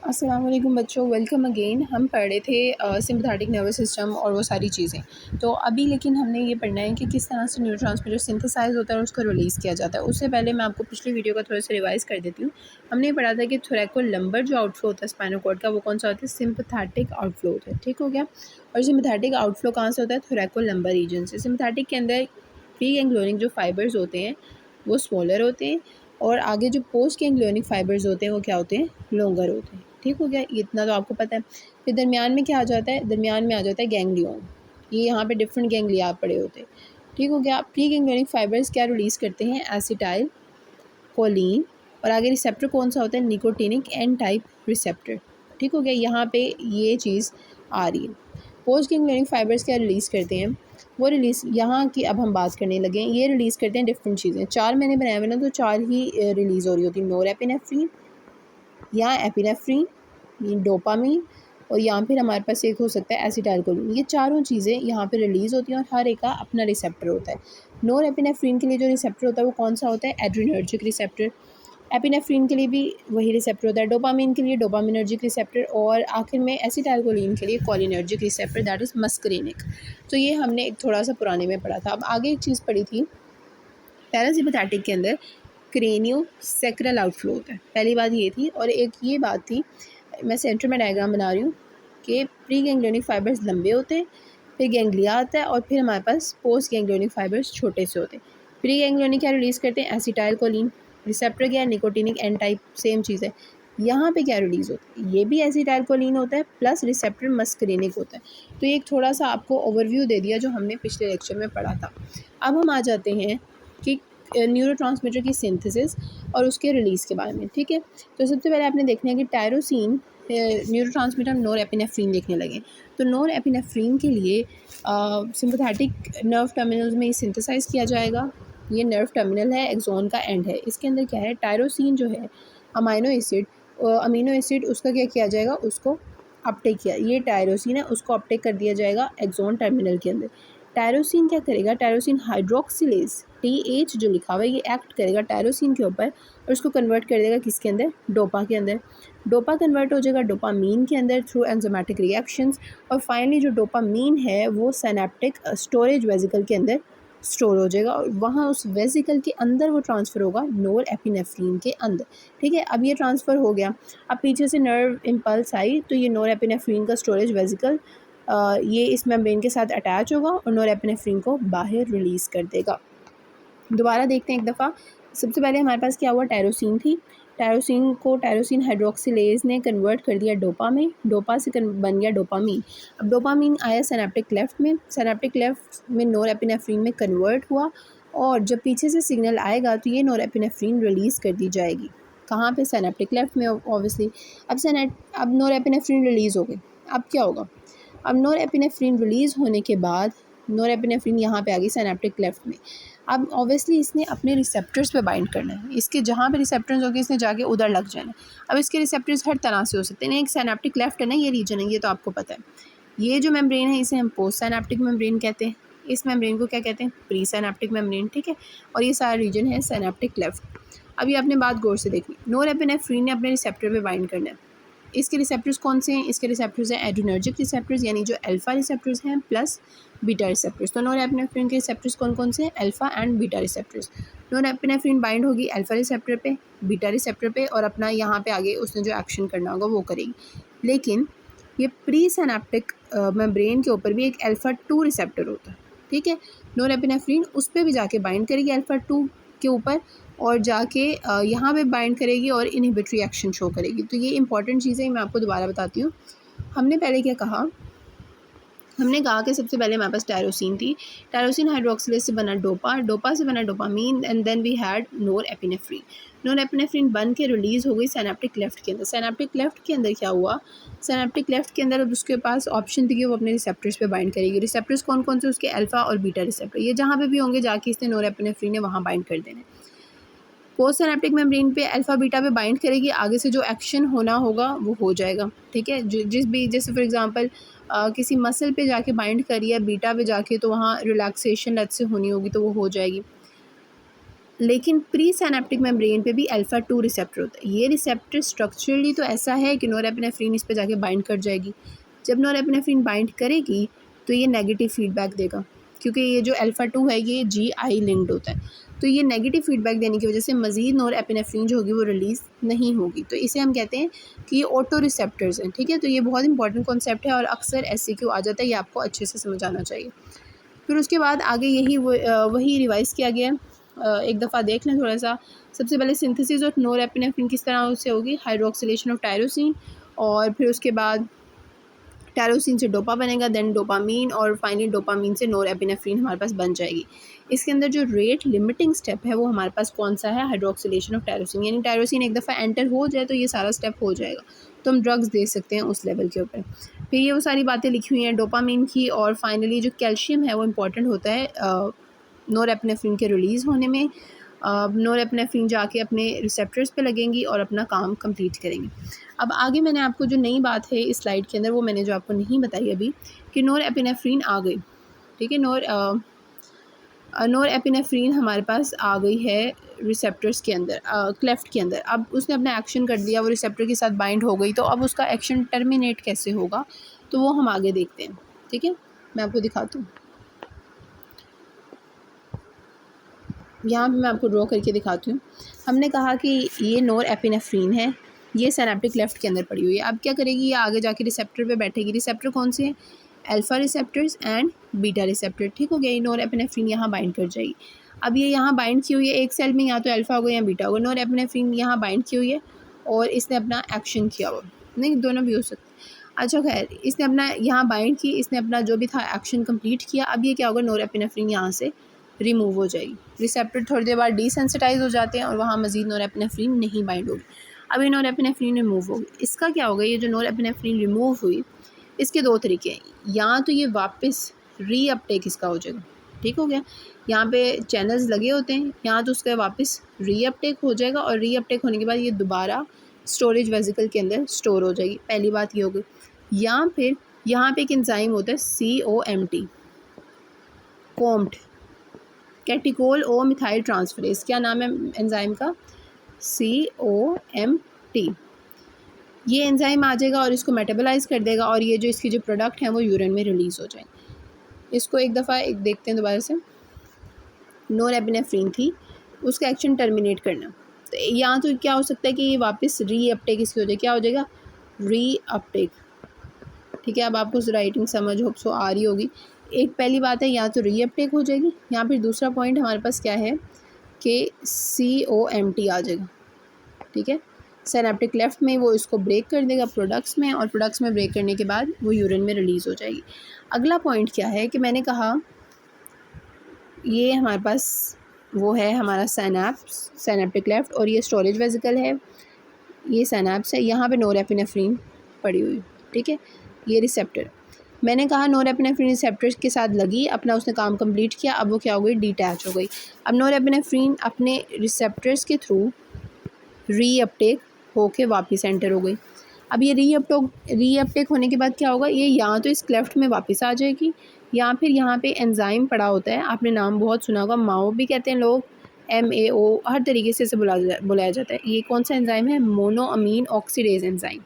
अस्सलाम वालेकुम बच्चों, वेलकम अगेन। हम पढ़ रहे थे सिम्पैथेटिक नर्वस सिस्टम और वो सारी चीज़ें। तो अभी लेकिन हमने ये पढ़ना है कि किस तरह से न्यूरोट्रांसमीटर सिंथेसाइज होता है और उसको रिलीज़ किया जाता है। उससे पहले मैं आपको पिछली वीडियो का थोड़ा सा रिवाइज़ कर देती हूँ। हमने पढ़ा था कि थोरैकोलम्बर जो आउटफ्लो होता है स्पाइनल कॉर्ड का, वो कौन सा होता है? सिम्पैथेटिक आउटफ्लो होता है। ठीक हो गया। और सिम्पैथेटिक आउटफ्लो कहाँ से होता है? थोरैकोलम्बर रीजन से। सिम्पैथेटिक के अंदर प्री गैंग्लियोनिक जो फाइबर्स होते हैं वो स्मॉलर होते हैं, और आगे जो पोस्ट गैंग्लियोनिक फाइबर्स होते हैं वो क्या होते हैं? लॉन्गर होते हैं। ठीक हो गया, इतना तो आपको पता है। फिर दरमियान में क्या आ जाता है? दरमियान में आ जाता है गैंग्लियन। ये यहाँ पे डिफरेंट गैंग्लिया पड़े होते हैं। ठीक हो गया। प्री गैंग्लियोनिक फाइबर्स क्या रिलीज़ करते हैं? Acetylcholine. और आगे रिसेप्टर कौन सा होता है? Nicotinic N type receptor. ठीक हो गया, यहाँ पे ये चीज़ आ रही है। पोस्ट गैंग्लियोनिक फाइबर्स क्या रिलीज़ करते हैं? वो रिलीज़ यहाँ की अब हम बात करने लगे हैं। ये रिलीज़ करते हैं डिफरेंट चीज़ें। चार मैंने बनाए हुए ना, तो चार ही रिलीज़ हो रही होती है। नोरेपिनेफ्रिन या एपिनेफ्रिन, डोपामीन, और यहाँ फिर हमारे पास एक हो सकता है एसिटाइलकोलिन। ये चारों चीज़ें यहाँ पे रिलीज़ होती हैं और हर एक का अपना रिसेप्टर होता है। नोरेपिनेफ्रिन के लिए जो रिसेप्टर होता है वो कौन सा होता है? Adrenergic receptor. एपिनेफ्रिन के लिए भी वही रिसेप्टर होता है। डोपामीन के लिए डोपामिनर्जिक रिसेप्टर, और आखिर में एसिटाइलकोलिन के लिए cholinergic receptor, that is muscarinic. तो ये हमने एक थोड़ा सा पुराने में पढ़ा था। अब आगे एक चीज़ पढ़ी थी पैरासिम्पैथेटिक के अंदर, क्रेनियो सेक्रल आउटफ्लो होता है। पहली बात ये थी, और एक ये बात थी, मैं सेंटर में डायग्राम बना रही हूँ कि प्री गैंग्लियोनिक फाइबर्स लंबे होते हैं, फिर गैंग्लिया आता है, और फिर हमारे पास पोस्ट गैंग्लियोनिक फाइबर्स छोटे से होते हैं। प्री गैंग्लियोनिक क्या रिलीज़ करते हैं? एसिटाइलकोलिन। रिसेप्टर क्या है? निकोटिनिक एन टाइप, सेम चीज़ है। यहाँ पे क्या रिलीज़ होता है? ये भी एसिटाइलकोलिन होता है, प्लस रिसेप्टर मस्करेनिक होता है। तो ये एक थोड़ा सा आपको ओवरव्यू दे दिया जो हमने पिछले लेक्चर में पढ़ा था। अब हम आ जाते हैं कि न्यूरोट्रांसमीटर की सिंथेसिस और उसके रिलीज़ के बारे में। ठीक है, तो सबसे पहले आपने देखना है कि टायरोसिन न्यूरोट्रांसमीटर नोरेपिनेफ्रिन देखने लगे। तो नोरेपिनेफ्रिन के लिए सिम्पैथेटिक नर्व टर्मिनल्स में सिंथेसाइज किया जाएगा। ये नर्व टर्मिनल है, एक्सोन का एंड है। इसके अंदर क्या है? टायरोसिन जो है अमीनो एसिड, उसका क्या किया जाएगा? उसको अपटेक किया। ये टायरोसिन है, उसको अपटेक कर दिया जाएगा एक्सोन टर्मिनल के अंदर। टायरोसिन क्या करेगा? टायरोसिन हाइड्रोक्सिलेज TH जो लिखा हुआ है ये एक्ट करेगा टायरोसिन के ऊपर, और उसको कन्वर्ट कर देगा किसके अंदर? डोपा के अंदर। डोपा कन्वर्ट हो जाएगा डोपामीन के अंदर थ्रू एंजाइमेटिक रिएक्शंस, और फाइनली जो डोपामीन है वो सिनेप्टिक स्टोरेज वेसिकल के अंदर स्टोर हो जाएगा, और वहाँ उस वेसिकल के अंदर वो ट्रांसफ़र होगा नोरेपिनेफ्रिन के अंदर। ठीक है, अब ये ट्रांसफ़र हो गया। अब पीछे से नर्व इम्पल्स आई, तो ये नोरेपिनेफ्रिन का स्टोरेज वेसिकल ये इस मेम्ब्रेन के साथ अटैच होगा और नोरेपिनेफ्रिन को बाहर रिलीज़ कर देगा। दोबारा देखते हैं एक दफ़ा। सबसे पहले हमारे पास क्या हुआ? टायरोसिन थी। टायरोसिन को टायरोसिन हाइड्रोक्सिलेज ने कन्वर्ट कर दिया डोपा में। डोपा से बन गया डोपामीन। अब डोपामीन आया सिनेप्टिक क्लेफ्ट में। सिनेप्टिक क्लेफ्ट में नोरेपिनेफ्रिन में कन्वर्ट हुआ, और जब पीछे से सिग्नल आएगा तो ये नोरेपिनेफ्रिन रिलीज़ कर दी जाएगी। कहाँ पे? सिनेप्टिक क्लेफ्ट में ऑब्वियसली। अब नोरेपिनेफ्रिन रिलीज़ हो गई। अब क्या होगा? अब नोरेपिनेफ्रिन रिलीज़ होने के बाद नोरेपिनेफ्रिन यहाँ पे आ गई सिनेप्टिक क्लेफ्ट में। अब ऑब्वियसली इसने अपने रिसेप्टर्स पे बाइंड करना है। इसके जहाँ पे रिसेप्टर्स होंगे इसने जाके उधर लग जाना है। अब इसके रिसेप्टर्स हर तरह से हो सकते हैं। एक सिनेप्टिक क्लेफ्ट है ना, ये रीजन है, ये तो आपको पता है। ये जो मेम्ब्रेन है इसे हम पोस्ट सिनेप्टिक मेम्ब्रेन कहते हैं। इस मेम्ब्रेन को क्या कहते हैं? Pre synaptic membrane. ठीक है, और ये सारा रीजन है सिनेप्टिक क्लेफ्ट। अब ये आपने बात गौर से देखनी। नोरेपिनेफ्रिन ने अपने रिसेप्टर पे बाइंड करना है। इसके रिसेप्टर्स कौन से हैं? इसके रिसेप्टर्स हैं एड्रिनर्जिक रिसेप्टर्स, यानी जो अल्फा रिसेप्टर्स हैं, प्लस बीटा रिसेप्टर्स। तो नोरेपिनेफ्रिन के रिसेप्टर्स कौन कौन से हैं? Alpha and beta receptors. Norepinephrine bind होगी अल्फा रिसेप्टर पे, बीटा रिसेप्टर पे, और अपना यहाँ पे आगे उसने जो एक्शन करना होगा वो करेगी। लेकिन ये प्री सिनेप्टिक मेम्ब्रेन के ऊपर भी एक अल्फा 2 रिसेप्टर होता है। ठीक है, नोरेपिनेफ्रिन उस पर भी जाके बाइंड करेगी अल्फा 2 के ऊपर, और जाके यहाँ पे बाइंड करेगी और इनहिबिटरी एक्शन शो करेगी। तो ये इंपॉर्टेंट चीज़ है, मैं आपको दोबारा बताती हूँ। हमने पहले क्या कहा? हमने कहा कि सबसे पहले हमारे पास टायरोसिन थी। टायरोसिन हाइड्रोक्सिलेज से बना डोपा, डोपा से बना dopamine, and then we had norepinephrine. Norepinephrine बन के रिलीज़ हो गई सिनेप्टिक क्लेफ्ट के अंदर। सिनेप्टिक क्लेफ्ट के अंदर क्या हुआ? सिनेप्टिक क्लेफ्ट के अंदर अब उसके पास ऑप्शन थी कि वो अपने रिसेप्टर्स पे बाइंड करेगी। रिसेप्टर्स कौन कौन से? उसके अल्फा और बीटा रिसेप्टर। ये जहाँ पे भी होंगे जाके इसने नोरेपिनेफ्रिन ने वहाँ बाइंड कर देना है। पोस्ट सिनेप्टिक मेम्ब्रेन पे अल्फा बीटा पे बाइंड करेगी, आगे से जो एक्शन होना होगा वो हो जाएगा। ठीक है, जिस भी, जैसे फॉर एग्जांपल किसी मसल पे जाके बाइंड करी है बीटा पे जाके, तो वहाँ रिलैक्सेशन लेट से होनी होगी तो वो हो जाएगी। लेकिन प्री सिनेप्टिक मेम्ब्रेन पे भी अल्फ़ा 2 रिसेप्टर होता है। ये रिसेप्टर स्ट्रक्चरली तो ऐसा है कि नोरेपिनेफ्रिन इस पे जाके बाइंड कर जाएगी। जब नोरेपिनेफ्रिन बाइंड करेगी तो ये नेगेटिव फीडबैक देगा, क्योंकि ये जो अल्फ़ा 2 है ये GI लिंक्ड होता है। तो ये नेगेटिव फीडबैक देने की वजह से मज़ीद नोरेपिनेफ्रिन जो होगी वो रिलीज़ नहीं होगी। तो इसे हम कहते हैं कि ये ऑटो रिसेप्टर्स हैं, ठीक है। तो ये बहुत इंपॉर्टेंट कॉन्सेप्ट है और अक्सर SCQ आ जाता है, ये आपको अच्छे से समझ आना चाहिए। फिर उसके बाद आगे यही वही रिवाइज़ किया गया है। एक दफ़ा देख लें थोड़ा सा। सबसे पहले सिंथेसिस ऑफ नोरेपिनेफ्रिन किस तरह से होगी, हाइड्रोक्सिलेशन ऑफ टायरोसिन, और फिर उसके बाद टायरोसिन से डोपा बनेगा, देन डोपामीन, और फाइनली डोपामीन से नोरेपिनेफ्रिन हमारे पास बन जाएगी। इसके अंदर जो रेट लिमिटिंग स्टेप है वो हमारे पास कौन सा है, हाइड्रोक्सिलेशन ऑफ टायरोसिन। यानी टायरोसिन एक दफ़ा एंटर हो जाए तो ये सारा स्टेप हो जाएगा, तो हम ड्रग्स दे सकते हैं उस लेवल के ऊपर। फिर ये वो सारी बातें लिखी हुई हैं डोपामीन की, और फाइनली जो कैल्शियम है वो इम्पॉर्टेंट होता है नोरेपिनेफ्रिन के रिलीज़ होने में। नोरेपिनेफ्रिन जाके अपने रिसेप्टर्स पे लगेंगी और अपना काम कंप्लीट करेंगी। अब आगे मैंने आपको जो नई बात है इस स्लाइड के अंदर वो मैंने जो आपको नहीं बताई अभी, कि नोरेपिनेफ्रिन आ गई, ठीक है। नोरेपिनेफ्रिन हमारे पास आ गई है रिसेप्टर्स के अंदर, क्लेफ्ट के अंदर। अब उसने अपना एक्शन कर दिया, वो रिसेप्टर के साथ बाइंड हो गई, तो अब उसका एक्शन टर्मिनेट कैसे होगा तो वो हम आगे देखते हैं, ठीक है। मैं आपको दिखाती हूँ, यहाँ पे मैं आपको ड्रॉ करके दिखाती हूँ। हमने कहा कि ये नोरेपिनेफ्रिन है, ये सिनेप्टिक लेफ्ट के अंदर पड़ी हुई है। अब क्या करेगी, ये आगे जाके रिसेप्टर पे बैठेगी। रिसेप्टर कौन से हैं, alpha receptors and beta receptor, ठीक हो गया। ये नोरेपिनेफ्रिन यहाँ बाइंड कर जाएगी। अब ये यहाँ बाइंड की हुई है एक सेल में, या तो अल्फ़ा होगा या बीटा होगा। नोरेपिनेफ्रिन यहाँ बाइंड की हुई है और इसने अपना एक्शन किया हुआ, नहीं दोनों भी हो सकते। अच्छा खैर, इसने अपना यहाँ बाइंड की, इसने अपना जो भी था एक्शन कंप्लीट किया। अब ये क्या होगा, नोरेपिनेफ्रिन यहाँ से रिमूव हो जाएगी। रिसेप्टर थोड़ी देर बाद डिसेंसिटाइज हो जाते हैं और वहाँ मज़ीद नोरेपिनेफ्रिन नहीं बाइंड होगी। अब ये नोरेपिनेफ्रिन रिमूव होगी। इसका क्या होगा, ये जो नोरेपिनेफ्रिन रिमूव हुई इसके दो तरीके हैं, या तो ये वापस रीअपटेक इसका हो जाएगा, ठीक हो गया। यहाँ पे चैनल्स लगे होते हैं, यहाँ तो उसका वापस रीअपटेक हो जाएगा, और रीअपटेक होने के बाद ये दोबारा स्टोरेज वेसिकल के अंदर स्टोर हो जाएगी। पहली बात ये हो गई। या फिर यहाँ पे एक एंजाइम होता है COMT, कैटिकोल ओ मिथाइल ट्रांसफरेज। क्या नाम है एंजाइम का, COMT। ये एंजाइम आ जाएगा और इसको मेटाबोलाइज कर देगा, और ये जो इसकी जो प्रोडक्ट हैं वो यूरिन में रिलीज़ हो जाएंगे। इसको एक दफ़ा देखते हैं दोबारा से। नोरेपिनेफ्रिन थी, उसका एक्शन टर्मिनेट करना, तो यहाँ तो क्या हो सकता है कि ये वापस रीअपटेक इसकी हो जाए। क्या हो जाएगा, रीअपटेक, ठीक है। अब आपको राइटिंग समझ होप सो आ रही होगी। एक पहली बात है, या तो रीअपटेक हो जाएगी, या फिर दूसरा पॉइंट हमारे पास क्या है कि COMT आ जाएगा, ठीक है। सिनेप्टिक लेफ्ट में वो इसको ब्रेक कर देगा प्रोडक्ट्स में, और प्रोडक्ट्स में ब्रेक करने के बाद वो यूरिन में रिलीज़ हो जाएगी। अगला पॉइंट क्या है कि मैंने कहा ये हमारे पास वो है हमारा सिनेप्टिक लेफ्ट, और ये स्टोरेज वेसिकल है, ये सिनेप्स है, यहाँ पे नोरेपिनेफ्रिन पड़ी हुई, ठीक है। ये रिसेप्टर, मैंने कहा नोरेपिनेफ्रिन रिसेप्टर्स के साथ लगी, अपना उसने काम कंप्लीट किया। अब वो क्या हो गई, डिटैच हो गई। अब नोरेपिनेफ्रिन अपने रिसेप्टर्स के थ्रू रीअपटेक होके वापस एंटर हो गई। अब ये रीअपटेक होने के बाद क्या होगा, ये यहाँ तो इस क्लेफ्ट में वापस आ जाएगी, या फिर यहाँ पे एंजाइम पड़ा होता है, आपने नाम बहुत सुना होगा, माओ भी कहते हैं लोग, MAO, हर तरीके से इसे बुलाया जाता है। ये कौन सा एंजाइम है, मोनोअमीन ऑक्सीडेज एंजाइम।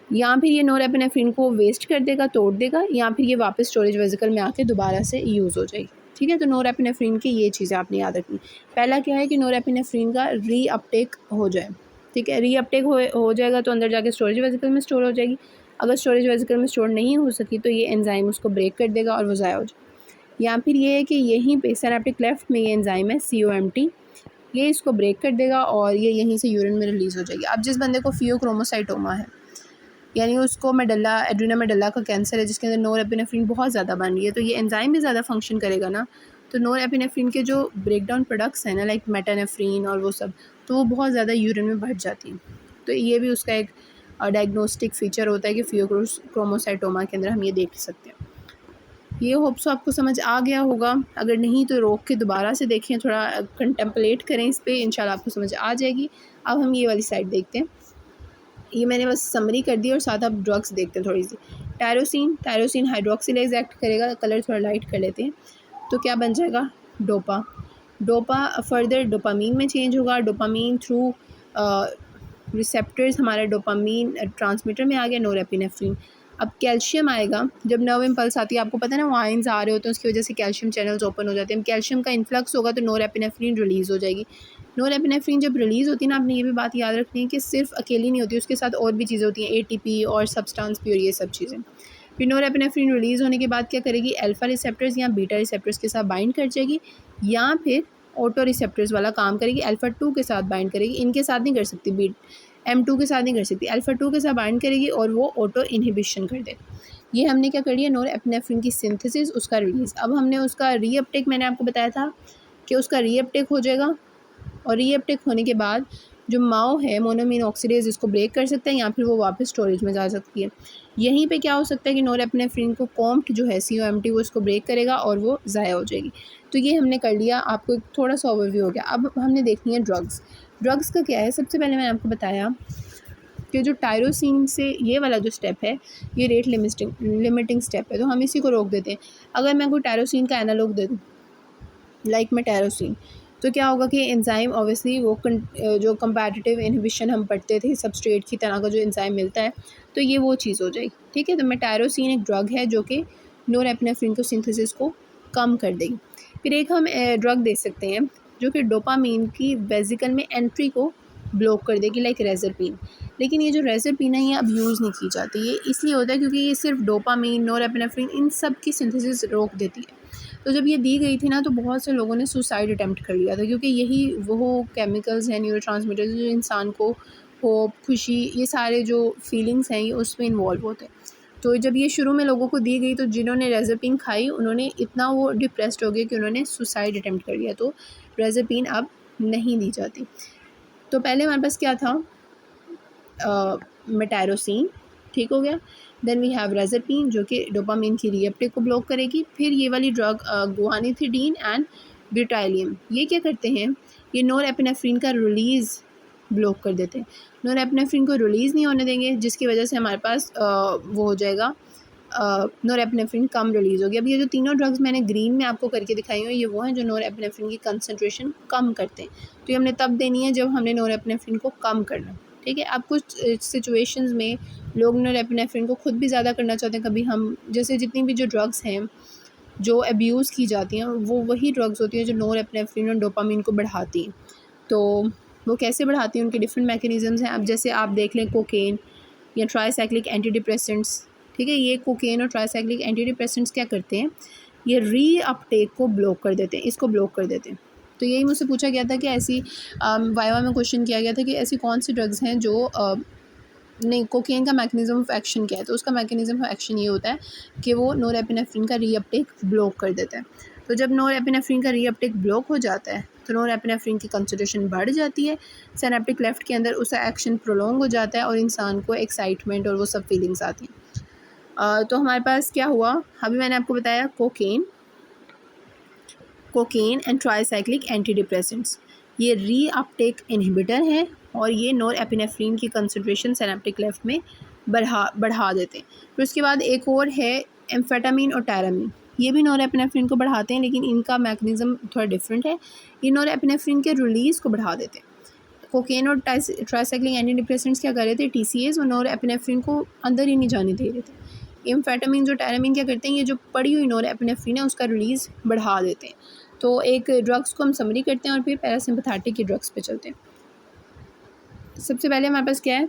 या फिर ये नोरेपिनेफ्रिन को वेस्ट कर देगा, तोड़ देगा, या फिर ये वापस स्टोरेज वेसिकल में आके दोबारा से यूज़ हो जाएगी, ठीक है। तो नोरेपिनेफ्रिन की ये चीज़ें आपने याद रखनी। पहला क्या है कि नोरेपिनेफ्रिन का रीअपटेक हो जाए, ठीक है। रीअपटेक हो जाएगा तो अंदर जाके स्टोरेज वेसिकल में स्टोर हो जाएगी। अगर स्टोरेज वेसिकल में स्टोर नहीं हो सकी तो ये एंजाइम उसको ब्रेक कर देगा और वो ज़ाया हो जाए। या फिर ये है कि यहीं पे सिनेप्टिक लेफ्ट में ये एंजाइम है COMT, ये इसको ब्रेक कर देगा और ये यहीं से यूरिन में रिलीज़ हो जाएगी। अब जिस बंदे को फियोक्रोमोसाइटोमा है, यानी उसको मेडल्ला, एड्रीना मेडल्ला का कैंसर है, जिसके अंदर नोरेपिनेफ्रिन बहुत ज़्यादा बन रही है, तो ये एंजाइम भी ज़्यादा फंक्शन करेगा ना, तो नोरेपिनेफ्रिन के जो ब्रेक डाउन प्रोडक्ट्स हैं ना, लाइक मेटानेफ्रिन और वो सब, तो वो बहुत ज़्यादा यूरिन में बढ़ जाती हैं। तो ये भी उसका एक डायग्नोस्टिक फ़ीचर होता है कि फियोक्रोमोसाइटोमा के अंदर हम ये देख सकते हैं। ये होप्स आपको समझ आ गया होगा, अगर नहीं तो रोक के दोबारा से देखें, थोड़ा कंटेम्पलेट करें इस पर, इंशाल्लाह आपको समझ आ जाएगी। अब हम ये वाली साइड देखते हैं। ये मैंने बस समरी कर दी और साथ आप ड्रग्स देखते हैं थोड़ी सी। टायरोसिन हाइड्रोक्सिलेज एक्ट करेगा, कलर थोड़ा लाइट कर लेते हैं, तो क्या बन जाएगा, डोपा। फर्दर डोपामीन में चेंज होगा, डोपामीन थ्रू रिसेप्टर्स हमारा डोपामीन ट्रांसमीटर में आ गया, नोरेपिनेफ्रिन। अब कैल्शियम आएगा, जब नर्व इम्पल्स आती है, आपको पता है ना, वो आयंस आ रहे होते हैं, उसकी वजह से कैल्शियम चैनल्स ओपन हो जाते हैं। कैल्शियम का इन्फ्लक्स होगा तो नोरेपिनेफ्रिन रिलीज़ हो जाएगी। नोरेपिनेफ्रिन जब रिलीज़ होती है ना, आपने ये भी बात याद रखनी है कि सिर्फ अकेली नहीं होती, उसके साथ और भी चीज़ें होती हैं, एटीपी और सब्सटेंस भी, और ये सब चीज़ें। फिर नोरेपिनेफ्रिन रिलीज़ होने के बाद क्या करेगी, अल्फा रिसेप्टर्स या बीटा रिसेप्टर्स के साथ बाइंड कर जाएगी, या फिर ऑटो रिसेप्टर्स वाला काम करेगी, अल्फा 2 के साथ बाइंड करेगी। इनके साथ नहीं कर सकती, M2 के साथ नहीं कर सकती, अल्फा 2 के साथ बाइंड करेगी और वो ऑटो इनहिबिशन कर दे। ये हमने क्या कर लिया, नोरेपिनेफ्रिन की सिंथेसिस, उसका रिलीज़। अब हमने उसका रीअपटेक, मैंने आपको बताया था कि उसका रीअपटेक हो जाएगा, और रीअपटेक होने के बाद जो माओ है, मोनोमीन ऑक्सीडेज, इसको ब्रेक कर सकता है, या फिर वो वापस स्टोरेज में जा सकती है। यहीं पे क्या हो सकता है कि नोरेपिनेफ्रिन को कॉम्ट जो है COMT, वो इसको ब्रेक करेगा और वो ज़ाया हो जाएगी। तो ये हमने कर लिया, आपको एक थोड़ा सा ओवरव्यू हो गया। अब हमने देखनी है ड्रग्स का क्या है। सबसे पहले मैंने आपको बताया कि जो टायरोसिन से ये वाला जो स्टेप है, ये रेट लिमिटिंग स्टेप है, तो हम इसी को रोक देते हैं। अगर मैं कोई टायरोसिन का एनालॉग दे दूँ, लाइक में टायरोसिन, तो क्या होगा कि एंजाइम ऑब्वियसली वो जो कंपैटिटिव इनहिबिशन हम पढ़ते थे, सबस्ट्रेट की तरह का जो एंजाइम मिलता है, तो ये वो चीज़ हो जाएगी। ठीक है, तो मेटायरोसिन एक ड्रग है जो कि नोरेपिनेफ्रिन को सिंथेसिस को कम कर देगी। फिर एक हम ड्रग दे सकते हैं जो कि डोपामीन की वेसिकल में एंट्री को ब्लॉक कर देगी, लाइक रेजरपिन। लेकिन ये जो रेजरपिन है, ये अब यूज़ नहीं की जाती। ये इसलिए होता है क्योंकि ये सिर्फ डोपामीन, नोरेपिनेफ्रिन, इन सब की सिंथेसिस रोक देती है। तो जब ये दी गई थी ना, तो बहुत से लोगों ने सुसाइड अटेम्प्ट कर लिया था, क्योंकि यही वो केमिकल्स हैं, न्यूरोट्रांसमीटर्स, जो इंसान को होप, खुशी, ये सारे जो फीलिंग्स हैं, ये उसमें इन्वॉल्व होते हैं। तो जब ये शुरू में लोगों को दी गई, तो जिन्होंने रेज़रपिन खाई, उन्होंने इतना वो डिप्रेस्ड हो गए कि उन्होंने सुसाइड अटेम्प्ट कर लिया। तो रेज़रपिन अब नहीं दी जाती। तो पहले हमारे पास क्या था, मेटायरोसिन, ठीक हो गया। देन वी हैव रेज़रपिन जो कि डोपामिन की रीअपटेक को ब्लॉक करेगी। फिर ये वाली ड्रग गुआनिथिडीन एंड ब्यूटाइलियम, ये क्या करते हैं, ये नोरेपिनेफ्रिन का रिलीज़ ब्लॉक कर देते हैं। नोरेपिनेफ्रिन को रिलीज़ नहीं होने देंगे, जिसकी वजह से हमारे पास वो हो जाएगा, नोरेपिनेफ्रिन कम रिलीज़ होगी। अब ये जो तीनों ड्रग्स मैंने ग्रीन में आपको करके दिखाई हुई, ये वो हैं जो नोरेपिनेफ्रिन की कंसनट्रेशन कम करते हैं। तो ये हमने तब देनी है जब हमने नोरेपिनेफ्रिन को कम करना। ठीक है, अब कुछ सिचुएशंस में लोग नोरेपिनेफ्रिन को खुद भी ज़्यादा करना चाहते हैं। कभी हम, जैसे जितनी भी जो ड्रग्स हैं जो अब्यूज़ की जाती हैं, वो वही ड्रग्स होती हैं जो नोरेपिनेफ्रिन और डोपामिन को बढ़ाती हैं। तो वो कैसे बढ़ाती हैं, उनके डिफरेंट मैकेनिज़म्स हैं। अब जैसे आप देख लें कोकेन या ट्राईसाइक्लिक एंटी डिप्रेसेंट्स, ठीक है, ये कोकेन और ट्राईसाइक्लिक एंटी डिप्रेसेंट्स क्या करते हैं, ये रीअपटेक को ब्लॉक कर देते हैं, इसको ब्लॉक कर देते हैं। तो यही मुझसे पूछा गया था कि ऐसी वाइवा में क्वेश्चन किया गया था कि ऐसी कौन सी ड्रग्स हैं जो नहीं, कोकेन का मैकेनिज़्म ऑफ एक्शन क्या है, तो उसका मैकेनिज़्म ऑफ एक्शन ये होता है कि वो नोरेपिनेफ्रिन का रीअपटेक ब्लॉक कर देता है। तो जब नोरेपिनेफ्रिन का रीअपटेक ब्लॉक हो जाता है, तो नोरेपिनेफ्रिन की कंसंट्रेशन बढ़ जाती है, सिनेप्टिक लेफ्ट के अंदर उसका एक्शन प्रोलॉन्ग हो जाता है और इंसान को एक्साइटमेंट और वो सब फीलिंग्स आती हैं। तो हमारे पास क्या हुआ, अभी मैंने आपको बताया cocaine and tricyclic anti depressants, ये रीअपटेक इनहिबिटर हैं और ये नोरेपिनेफ्रिन की कंसंट्रेशन सिनेप्टिक लेफ्ट में बढ़ा देते हैं। फिर उसके बाद एक और है एम्फेटामिन और टायरामिन, ये भी नोरेपिनेफ्रिन को बढ़ाते हैं, लेकिन इनका मैकेनिज़्म थोड़ा डिफरेंट है। ये नोरेपिनेफ्रिन के रिलीज़ को बढ़ा देते हैं। कोकेन और ट्राईसाइक्लिक एंटी डिप्रेसेंट्स क्या कर रहे थे, TCAs और नोरेपिनेफ्रिन को अंदर ही नहीं जाने दे रहे थे। एम्फेटामिन जो टायरामिन क्या करते हैं, ये जो पड़ी हुई नोरेपिनेफ्रिन है उसका रिलीज़ बढ़ा देते हैं। तो एक ड्रग्स को हम समरी करते हैं और फिर पैरासिम्पैथेटिक की ड्रग्स पे चलते हैं। सबसे पहले हमारे पास क्या है,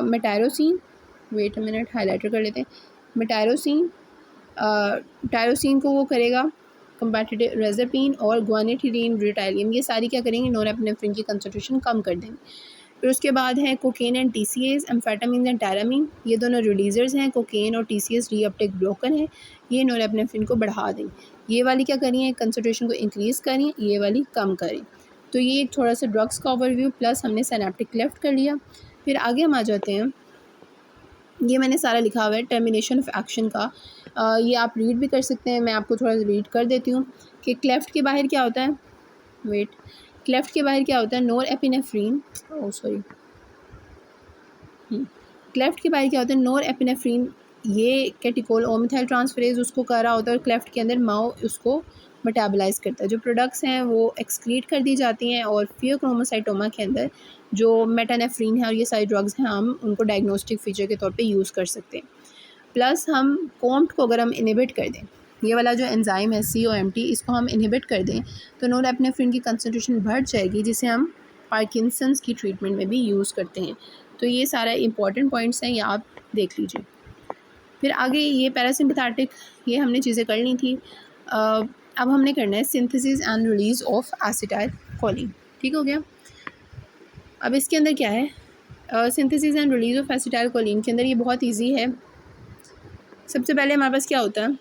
मेटायरोसिन, वेट अ मिनट, हाइलाइटर कर लेते हैं। मेटायरोसिन, टायरोसिन को वो करेगा कंपैटिटिव रेज़रपिन, और गुआनिथिडीन, ब्यूटाइलियम, ये सारी क्या करेंगे, नोरेपिनेफ्रिन की कंसंट्रेशन कम कर देंगे। फिर उसके बाद है cocaine and TCAs, amphetamine and tyramine, ये दोनों रिलीजर्स हैं। कोकेन और TCAs रीअपटेक ब्लॉकर हैं, ये नोरेपिनेफ्रिन को बढ़ा देंगे। ये वाली क्या करिए, कंसंट्रेशन को इंक्रीज़ करें, ये वाली कम करें। तो ये एक थोड़ा सा ड्रग्स का ओवरव्यू, प्लस हमने सिनेप्टिक लेफ्ट कर लिया। फिर आगे हम आ जाते हैं, ये मैंने सारा लिखा हुआ है टर्मिनेशन ऑफ एक्शन का, ये आप रीड भी कर सकते हैं, मैं आपको थोड़ा रीड कर देती हूँ कि क्लेफ्ट के बाहर क्या होता है, क्लेफ्ट के बाहर क्या होता है, नोरेपिनेफ्रिन, क्लेफ्ट के बाहर क्या होता है, नोरेपिनेफ्रिन ये कैटिकोल ओ मिथाइल ट्रांसफरेज उसको कर रहा होता है और क्लेफ्ट के अंदर माओ उसको मेटाबलाइज करता है। जो प्रोडक्ट्स हैं वो एक्सक्रीट कर दी जाती हैं और फियोक्रोमोसाइटोमा के अंदर जो मेटानेफ्रीन है और ये सारी ड्रग्स हैं हम उनको डायग्नोस्टिक फीचर के तौर पे यूज़ कर सकते हैं। प्लस हम कॉम्ट को अगर हम इनहिबिट कर दें, ये वाला जो एंजाइम है COMT, इसको हम इनहिबिट कर दें तो नोरेपेनेफ्रिन की कंसनट्रेशन बढ़ जाएगी, जिसे हम पार्किंसंस की ट्रीटमेंट में भी यूज़ करते हैं। तो ये सारा इंपॉर्टेंट पॉइंट्स हैं, ये आप देख लीजिए। फिर आगे ये पैरासिम्पथेटिक, ये हमने चीज़ें कर ली थी। अब हमने करना है synthesis and release of acetyl choline. ठीक हो गया। अब इसके अंदर क्या है, synthesis and release of acetyl choline के अंदर ये बहुत ईजी है। सबसे पहले हमारे पास क्या होता है,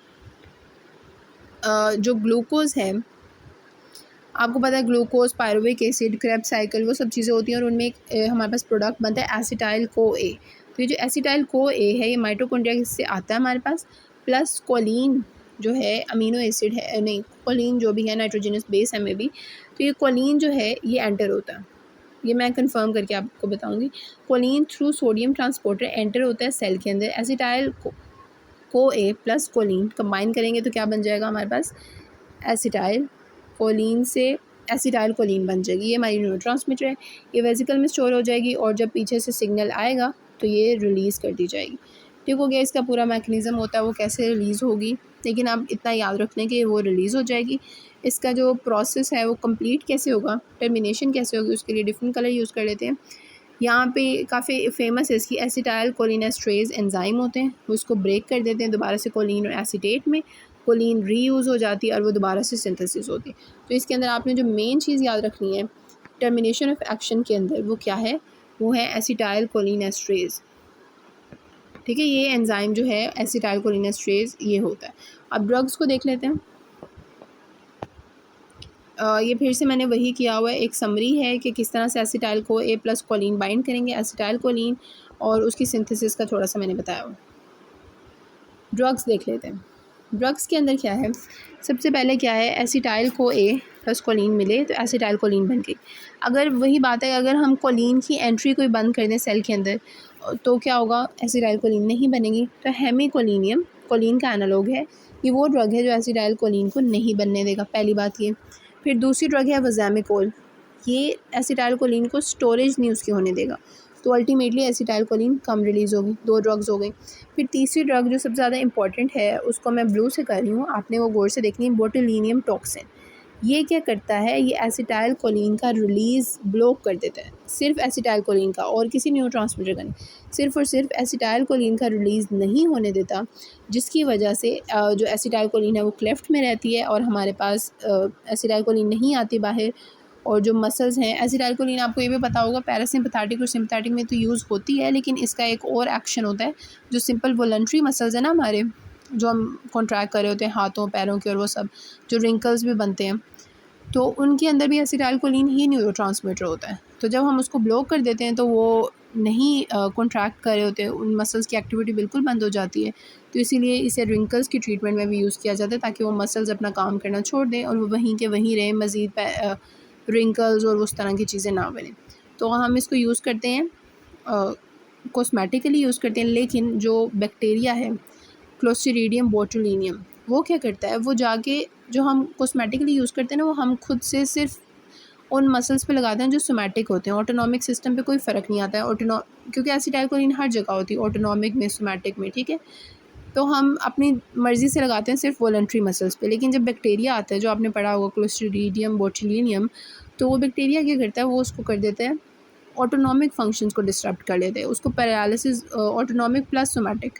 जो ग्लूकोज़ है, आपको पता है glucose, pyruvic acid, Krebs cycle, वो सब चीज़ें होती हैं और उनमें एक हमारे पास प्रोडक्ट बनता है एसिटाइल को ए। तो ये जो एसिटाइल को ए है ये माइटोकॉन्ड्रिया से आता है हमारे पास। प्लस कोलिन जो है अमीनो एसिड है, नहीं कोलिन जो भी है नाइट्रोजनस बेस है में भी, तो ये कोलिन जो है ये एंटर होता है, ये मैं कंफर्म करके आपको बताऊंगी। Choline through sodium transporter enter होता है सेल के अंदर। एसिटाइल को ए प्लस कोलिन कंबाइन करेंगे तो क्या बन जाएगा हमारे पास, एसिटाइल कोलिन से एसिटाइल कोलिन बन जाएगी। ये हमारी न्यूरोट्रांसमीटर है, ये वेसिकल में स्टोर हो जाएगी और जब पीछे से सिग्नल आएगा तो ये रिलीज़ कर दी जाएगी। ठीक हो गया। इसका पूरा मैकेनिज़्म होता है वो कैसे रिलीज़ होगी, लेकिन आप इतना याद रख लें कि वो रिलीज़ हो जाएगी। इसका जो प्रोसेस है वो कंप्लीट कैसे होगा, टर्मिनेशन कैसे होगी, उसके लिए डिफरेंट कलर यूज़ कर लेते हैं। यहाँ पे काफ़ी फेमस है इसकी एसिटाइल कोलिनेस्ट्रेज एंजाइम होते हैं, वो इसको ब्रेक कर देते हैं दोबारा से कोलिन और एसीटेट में, कोलिन रीयूज़ हो जाती है और वो दोबारा से सिंथेसिस होती है। तो इसके अंदर आपने जो मेन चीज़ याद रखनी है टर्मिनेशन ऑफ एक्शन के अंदर, वो क्या है, वो है एसिटाइल कोलिनेस्ट्रेज। ठीक है, ये एंजाइम जो है एसिटाइल कोलिनेस्ट्रेज ये होता है। अब ड्रग्स को देख लेते हैं। ये फिर से मैंने वही किया हुआ है, एक समरी है कि किस तरह से एसिटाइल को ए प्लस कोलिन बाइंड करेंगे, एसिटाइल कोलिन, और उसकी सिंथेसिस का थोड़ा सा मैंने बताया हुआ। ड्रग्स देख लेते हैं। ड्रग्स के अंदर क्या है, सबसे पहले क्या है, एसिटाइल को ए प्लस कोलिन मिले तो एसिटाइल कोलिन बन गई। अगर वही बात है, अगर हम कोलिन की एंट्री कोई बंद कर दें सेल के अंदर तो क्या होगा, एसिटाइल कोलिन नहीं बनेगी। तो हेमिकोलिनियम कोलिन का एनालॉग है, ये वो ड्रग है जो एसिटाइल कोलिन को नहीं बनने देगा, पहली बात ये। फिर दूसरी ड्रग है वज़ैमिकोल, ये एसिटाइल कोलिन को स्टोरेज नहीं उसकी होने देगा, तो अल्टीमेटली एसिटाइल कोलिन कम रिलीज़ होगी। दो ड्रग्स हो गई। फिर तीसरी ड्रग जो सबसे ज़्यादा इंपॉर्टेंट है, उसको मैं ब्लू से कर रही हूँ, आपने वो गौर से देखनी है, बोटुलिनियम टॉक्सिन। ये क्या करता है, ये एसिटाइल कोलिन का रिलीज़ ब्लॉक कर देता है, सिर्फ एसिटाइल कोलिन का और किसी न्यूरोट्रांसमीटर का नहीं, सिर्फ और सिर्फ एसिटाइल कोलिन का रिलीज़ नहीं होने देता, जिसकी वजह से जो एसिटाइल कोलिन है वो क्लेफ्ट में रहती है और हमारे पास एसिटाइल कोलिन नहीं आती बाहर। और जो मसल्स हैं, एसिटाइल कोलिन आपको ये भी पता होगा पैरासिम्पथेटिक और सिम्पथेटिक में तो यूज़ होती है, लेकिन इसका एक और एक्शन होता है, जो सिंपल वॉलंटरी मसल्स है ना हमारे, जो हम कॉन्ट्रैक्ट कर रहे होते हैं हाथों पैरों के, और वो सब जो रिंकल्स भी बनते हैं, तो उनके अंदर भी एसिटाइल कोलिन ही न्यूरोट्रांसमीटर होता है। तो जब हम उसको ब्लॉक कर देते हैं तो वो नहीं कॉन्ट्रैक्ट कर रहे होते हैं, उन मसल्स की एक्टिविटी बिल्कुल बंद हो जाती है। तो इसीलिए इसे रिंकल्स की ट्रीटमेंट में भी यूज़ किया जाता है, ताकि वो मसल्स अपना काम करना छोड़ दें और वो वहीं के वहीं रहें, मज़ीद रिंकल्स और उस तरह की चीज़ें ना बनें। तो हम इसको यूज़ करते हैं, कॉस्मेटिकली यूज़ करते हैं, लेकिन जो बैक्टीरिया है क्लोस्ट्रीडियम बोटुलिनियम, वो क्या करता है, वो जाके जो हम कॉस्मेटिकली यूज़ करते हैं ना, वो हम खुद से सिर्फ उन मसल्स पे लगाते हैं जो सोमैटिक होते हैं। ऑटोनॉमिक सिस्टम पे कोई फ़र्क नहीं आता है, क्योंकि एसिटाइल कोलिन हर जगह होती है, ऑटोनॉमिक में, सोमैटिक में, ठीक है। तो हम अपनी मर्ज़ी से लगाते हैं सिर्फ वॉलंटरी मसल्स पे। लेकिन जब बैक्टीरिया आता है, जो आपने पढ़ा होगा क्लोस्ट्रीडियम बोटुलिनियम, तो वो बैक्टीरिया क्या करता है, वो उसको कर देता है, ऑटोनॉमिक फंक्शंस को डिस्टर्ब कर लेते हैं, उसको पैरालिसिस, ऑटोनॉमिक प्लस सोमैटिक,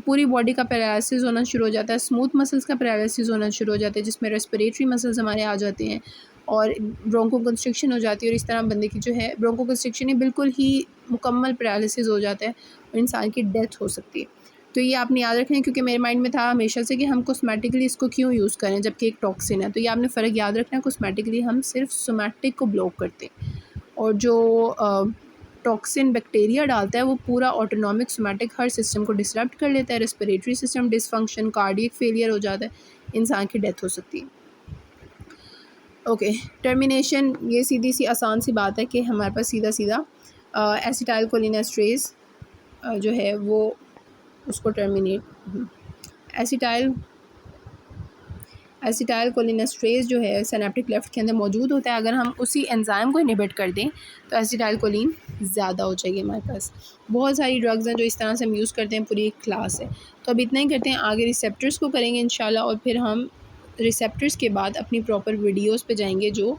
पूरी बॉडी का पैरालिसिस होना शुरू हो जाता है, स्मूथ मसल्स का पैरालिसिस होना शुरू हो जाता है, जिसमें रेस्पिरेटरी मसल्स हमारे आ जाते हैं और ब्रोंको कंस्ट्रिक्शन हो जाती है, और इस तरह बंदे की जो है ब्रोंको कंस्ट्रिक्शन ही बिल्कुल ही मुकम्मल पैरालिसिस हो जाता है और इंसान की डेथ हो सकती है। तो ये आपने याद रखना है, क्योंकि मेरे माइंड में था हमेशा से कि हम कॉस्मेटिकली इसको क्यों यूज़ करें जबकि एक टॉक्सिन है। तो ये आपने फ़र्क याद रखना है, कॉस्मेटिकली हम सिर्फ सोमैटिक को ब्लॉक करते हैं, और जो टॉक्सिन बैक्टीरिया डालता है वो पूरा ऑटोनॉमिक सोमैटिक हर सिस्टम को डिसरप्ट कर लेता है, respiratory system dysfunction, cardiac failure हो जाता है, इंसान की डेथ हो सकती है। ओके, टर्मिनेशन, ये सीधी सी आसान सी बात है कि हमारे पास सीधा सीधा एसिटाइल कोलिनेस्ट्रेज जो है वो उसको टर्मिनेट एसिटाइल कोलिनेस्ट्रेज जो है सिनेप्टिक क्लेफ्ट के अंदर मौजूद होता है। अगर हम उसी एंजाइम को इनहिबिट कर दें तो एसिटाइल कोलिन ज़्यादा हो जाएगी हमारे पास। बहुत सारी ड्रग्स हैं जो इस तरह से हम यूज़ करते हैं, पूरी एक क्लास है। तो अब इतना ही करते हैं, आगे रिसेप्टर्स को करेंगे इंशाल्लाह, और फिर हम रिसेप्टर्स के बाद अपनी प्रॉपर वीडियोस पे जाएंगे जो